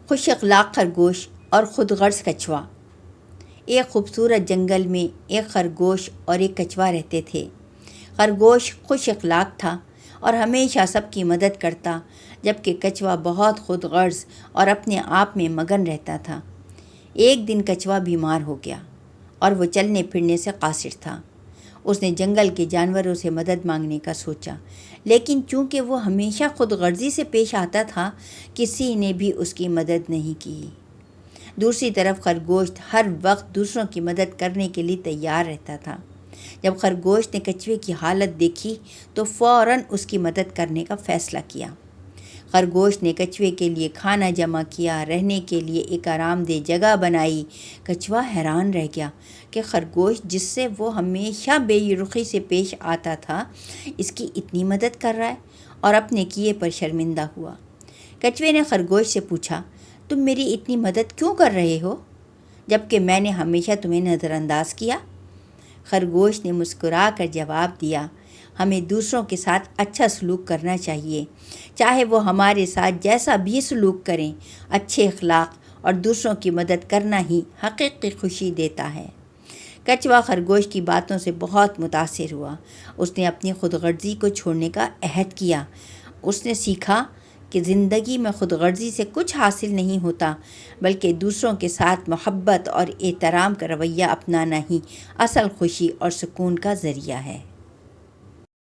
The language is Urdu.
خوش اخلاق خرگوش اور خود غرض کچھوا۔ ایک خوبصورت جنگل میں ایک خرگوش اور ایک کچھوا رہتے تھے۔ خرگوش خوش اخلاق تھا اور ہمیشہ سب کی مدد کرتا، جبکہ کچھوا بہت خود غرض اور اپنے آپ میں مگن رہتا تھا۔ ایک دن کچھوا بیمار ہو گیا اور وہ چلنے پھرنے سے قاصر تھا۔ اس نے جنگل کے جانوروں سے مدد مانگنے کا سوچا، لیکن چونکہ وہ ہمیشہ خود غرضی سے پیش آتا تھا، کسی نے بھی اس کی مدد نہیں کی۔ دوسری طرف خرگوش ہر وقت دوسروں کی مدد کرنے کے لیے تیار رہتا تھا۔ جب خرگوش نے کچھوے کی حالت دیکھی تو فوراً اس کی مدد کرنے کا فیصلہ کیا۔ خرگوش نے کچھوے کے لیے کھانا جمع کیا، رہنے کے لیے ایک آرام دہ جگہ بنائی۔ کچھوا حیران رہ گیا کہ خرگوش جس سے وہ ہمیشہ بے رخی سے پیش آتا تھا، اس کی اتنی مدد کر رہا ہے، اور اپنے کیے پر شرمندہ ہوا۔ کچھوے نے خرگوش سے پوچھا، تم میری اتنی مدد کیوں کر رہے ہو، جبکہ میں نے ہمیشہ تمہیں نظر انداز کیا؟ خرگوش نے مسکرا کر جواب دیا، ہمیں دوسروں کے ساتھ اچھا سلوک کرنا چاہیے، چاہے وہ ہمارے ساتھ جیسا بھی سلوک کریں۔ اچھے اخلاق اور دوسروں کی مدد کرنا ہی حقیقی خوشی دیتا ہے۔ کچھوا خرگوش کی باتوں سے بہت متاثر ہوا۔ اس نے اپنی خود غرضی کو چھوڑنے کا عہد کیا۔ اس نے سیکھا کہ زندگی میں خود غرضی سے کچھ حاصل نہیں ہوتا، بلکہ دوسروں کے ساتھ محبت اور احترام کا رویہ اپنانا ہی اصل خوشی اور سکون کا ذریعہ ہے۔